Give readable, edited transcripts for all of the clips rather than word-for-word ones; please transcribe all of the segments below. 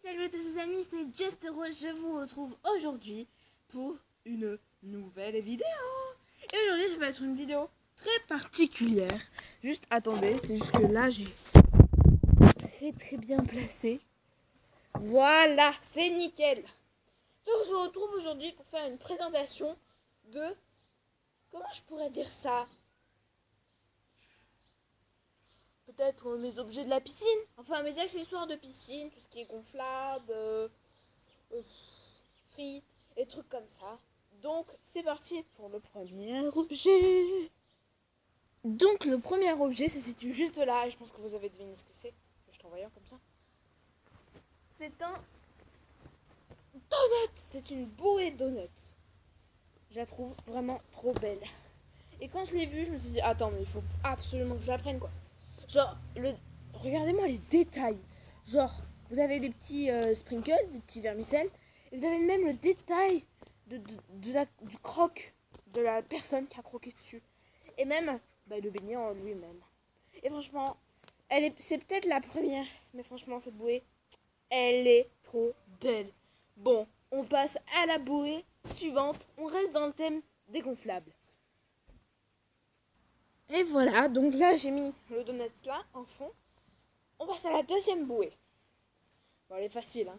Salut à tous les amis, c'est Just Rose, je vous retrouve aujourd'hui pour une nouvelle vidéo. Et aujourd'hui, ça va être une vidéo très particulière. Juste attendez, c'est juste que là, j'ai très bien placé. Voilà, c'est nickel. Donc je vous retrouve aujourd'hui pour faire une présentation de... Comment je pourrais dire ça? Peut-être mes objets de la piscine, enfin mes accessoires de piscine, tout ce qui est gonflable, frites et trucs comme ça. Donc c'est parti pour le premier objet. Donc le premier objet se situe juste là et je pense que vous avez deviné ce que c'est. Je t'envoie un comme ça. C'est un donut. C'est une bouée donut. Je la trouve vraiment trop belle. Et quand je l'ai vue, je me suis dit attends mais il faut absolument que je la prenne quoi. Genre, regardez-moi les détails. Genre, vous avez des petits sprinkles, des petits vermicelles. Et vous avez même le détail du croque de la personne qui a croqué dessus. Et même le beignet en lui-même. Et franchement, c'est peut-être la première. Mais franchement, cette bouée, elle est trop belle. Bon, on passe à la bouée suivante. On reste dans le thème des gonflables. Et voilà, donc là j'ai mis le donut là en fond. On passe à la deuxième bouée. Bon, elle est facile, hein.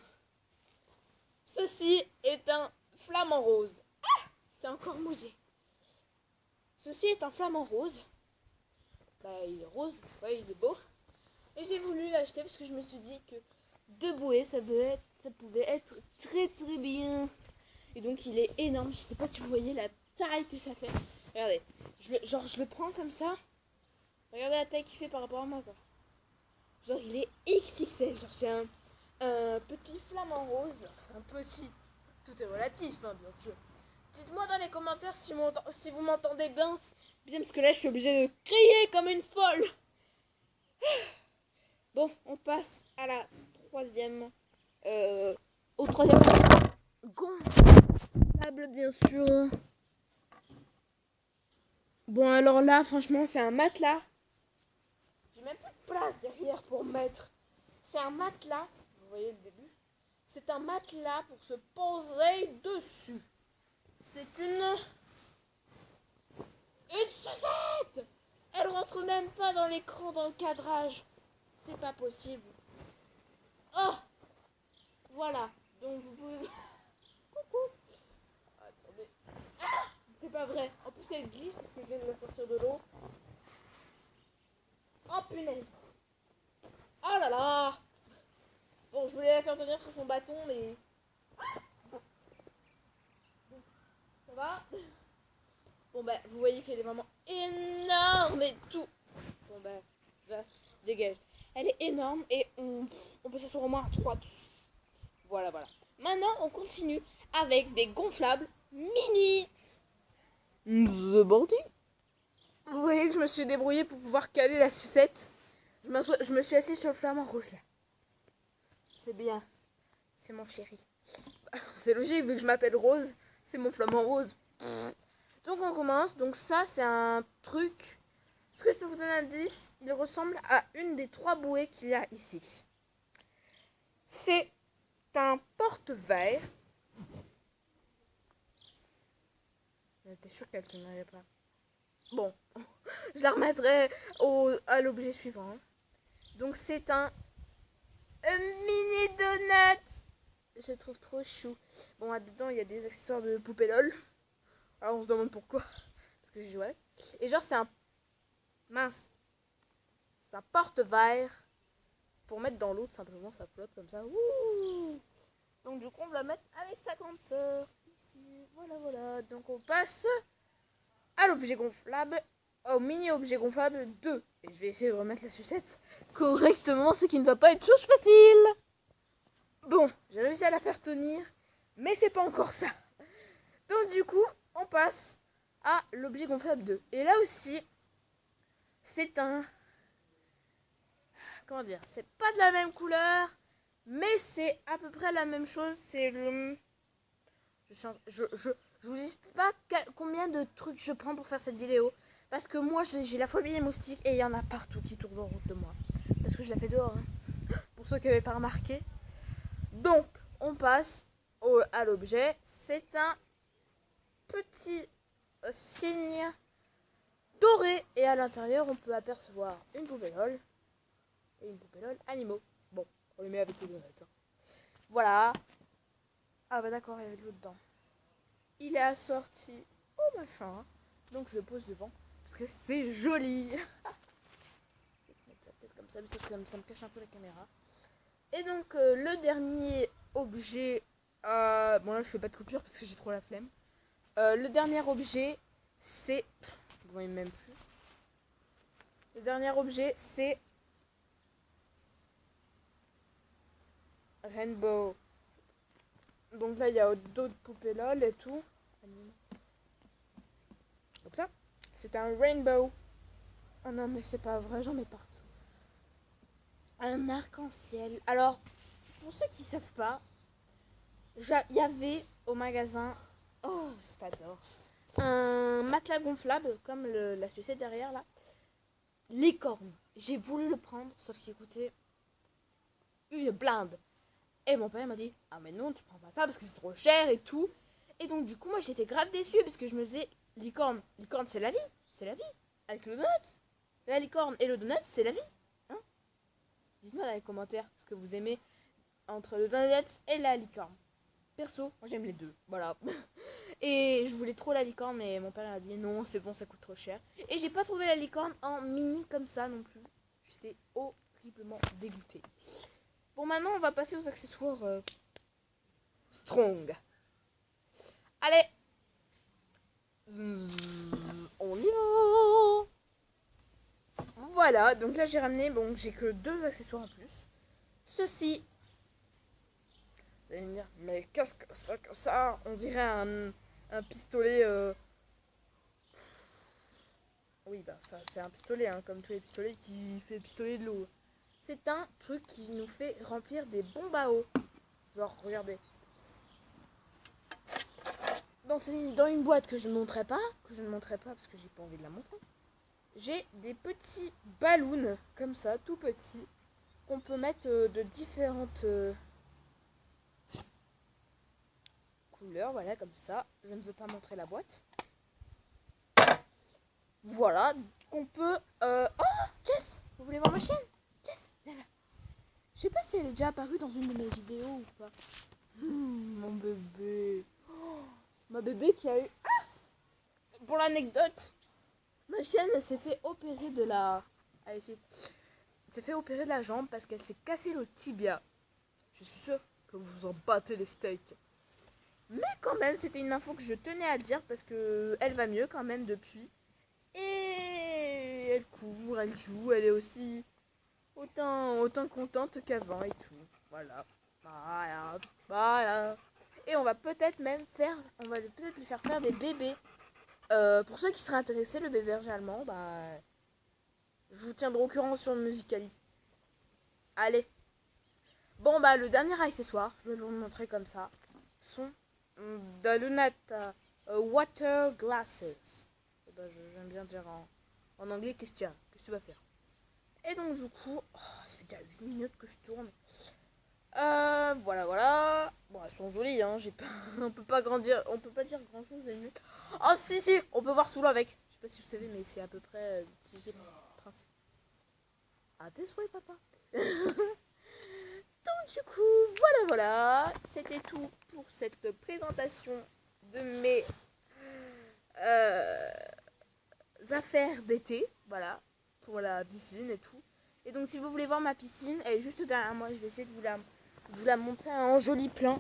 Ceci est un flamant rose. Ah, c'est encore mouillé. Ceci est un flamant rose. Il est rose, ouais, il est beau. Et j'ai voulu l'acheter parce que je me suis dit que deux bouées, ça pouvait être très bien. Et donc il est énorme. Je sais pas si vous voyez la taille que ça fait. Regardez, je le prends comme ça. Regardez la taille qu'il fait par rapport à moi, quoi. Genre, il est XXL. Genre, c'est un petit flamant rose. Un petit... Tout est relatif, hein, bien sûr. Dites-moi dans les commentaires si vous m'entendez bien. Bien, parce que là, je suis obligée de crier comme une folle. Bon, on passe à la troisième... au troisième... gonflable, bien sûr. Bon, alors là, franchement, c'est un matelas. J'ai même plus de place derrière pour mettre. C'est un matelas. Vous voyez le début? C'est un matelas pour se poser dessus. C'est une sucette. Elle rentre même pas dans l'écran, dans le cadrage. C'est pas possible. Oh, voilà. Donc vous pouvez... Coucou. Attendez. Ah, c'est pas vrai. En plus elle glisse parce que je viens de la sortir de l'eau. Oh punaise. Oh là là. Bon, je voulais la faire tenir sur son bâton, mais... Ça va? Bon, vous voyez qu'elle est vraiment énorme et tout. Bon, va, dégage. Elle est énorme et on peut s'asseoir au moins à 3 dessus. Voilà. Maintenant, on continue avec des gonflables mini. The Bordy. Vous voyez que je me suis débrouillée pour pouvoir caler la sucette. Je me suis assise sur le flamant rose, là. C'est bien. C'est mon chéri. C'est logique, vu que je m'appelle Rose, c'est mon flamant rose. Donc on commence. Donc ça, c'est un truc. Est-ce que je peux vous donner un indice? Il ressemble à une des 3 bouées qu'il y a ici. C'est un porte-verre. J'étais sûre qu'elle ne tenait pas. Bon, je la remettrai à l'objet suivant. Donc c'est un mini donut. Je le trouve trop chou. Bon, là-dedans, il y a des accessoires de poupée LOL. Alors, on se demande pourquoi. Parce que j'ai joué avec. Et genre, c'est un... Mince. C'est un porte-verre. Pour mettre dans l'eau, tout simplement, ça flotte comme ça. Ouh. Donc, du coup, on va mettre avec sa grande sœur. Ici. Voilà. Donc, on passe à l'objet gonflable. Au mini-objet gonflable 2. Et je vais essayer de remettre la sucette correctement, ce qui ne va pas être chose facile. Bon, j'ai réussi à la faire tenir, mais c'est pas encore ça. Donc du coup, on passe à l'objet gonflable 2. Et là aussi, c'est un... Comment dire? C'est pas de la même couleur, mais c'est à peu près la même chose. C'est le... Je vous explique pas combien de trucs je prends pour faire cette vidéo. Parce que moi, j'ai la phobie des moustiques et il y en a partout qui tournent en route de moi. Parce que je la fais dehors, hein. Pour ceux qui n'avaient pas remarqué. Donc, on passe à l'objet. C'est un petit signe doré. Et à l'intérieur, on peut apercevoir une poupée LOL. Et une poupée LOL animaux. Bon, on les met avec les donuts. Hein. Voilà. Ah bah d'accord, il y avait de l'eau dedans. Il est assorti au machin. Donc je le pose devant. Parce que c'est joli. Je vais mettre sa tête comme ça, mais ça me cache un peu la caméra. Et donc le dernier objet... bon là je fais pas de coupure parce que j'ai trop la flemme. Le dernier objet c'est... Vous voyez même plus. Le dernier objet c'est... Rainbow. Donc là il y a d'autres poupées LOL et tout. Comme ça. C'est un rainbow. Oh non mais c'est pas vrai, j'en mets partout. Un arc-en-ciel. Alors, pour ceux qui savent pas, il y avait au magasin, oh je t'adore, un matelas gonflable comme la sucette derrière là, licorne. J'ai voulu le prendre, sauf qu'il coûtait une blinde. Et mon père m'a dit, ah mais non tu prends pas ça parce que c'est trop cher et tout. Et donc du coup moi j'étais grave déçue parce que je me disais, licorne c'est la vie, avec le donut. La licorne et le donut c'est la vie. Dites-moi dans les commentaires ce que vous aimez entre le donut et la licorne. Perso, moi j'aime les deux, voilà. Et je voulais trop la licorne, mais mon père a dit non, c'est bon, ça coûte trop cher. Et j'ai pas trouvé la licorne en mini comme ça non plus. J'étais horriblement dégoûtée. Bon, maintenant on va passer aux accessoires strong. Allez, on y va. Voilà, donc là j'ai ramené, bon j'ai que 2 accessoires en plus. Ceci, vous allez me dire, mais qu'est-ce que c'est que ça? On dirait un pistolet. Oui, bah ça c'est un pistolet, hein, comme tous les pistolets qui fait pistolet de l'eau. C'est un truc qui nous fait remplir des bombes à eau. Genre, regardez. Dans une boîte que je ne montrerai pas parce que j'ai pas envie de la montrer. J'ai des petits ballons comme ça, tout petits, qu'on peut mettre de différentes couleurs, voilà, comme ça. Je ne veux pas montrer la boîte. Voilà, qu'on peut... Oh, Jess, vous voulez voir ma chaîne? Jess, là, là. Je sais pas si elle est déjà apparue dans une de mes vidéos ou pas. Mon bébé. Oh, ma bébé qui a eu... Ah, pour l'anecdote, ma chienne, elle s'est fait opérer de la... Elle s'est fait opérer de la jambe parce qu'elle s'est cassé le tibia. Je suis sûre que vous vous en battez les steaks. Mais quand même, c'était une info que je tenais à dire parce que elle va mieux quand même depuis. Et elle court, elle joue, elle est aussi autant contente qu'avant et tout. Voilà. Et on va peut-être même lui faire faire des bébés. Pour ceux qui seraient intéressés, le bébé berger allemand, bah, je vous tiendrai au courant sur le Musical.ly. Allez. Bon, bah, le dernier accessoire, je vais vous le montrer comme ça, sont des lunettes water glasses. Et bah, j'aime bien dire en anglais, qu'est-ce que tu vas faire? Et donc, du coup, ça fait déjà 8 minutes que je tourne. Voilà. Bon, elles sont jolies, hein. On peut pas dire grand chose à une minute. Oh, si, on peut voir sous l'eau avec. Je sais pas si vous savez, mais c'est à peu près l'utilité principale. À tes souhaits, papa. Donc, du coup, voilà. C'était tout pour cette présentation de mes affaires d'été. Voilà, pour la piscine et tout. Et donc, si vous voulez voir ma piscine, elle est juste derrière moi. Je vais essayer de vous la montrer en joli plan.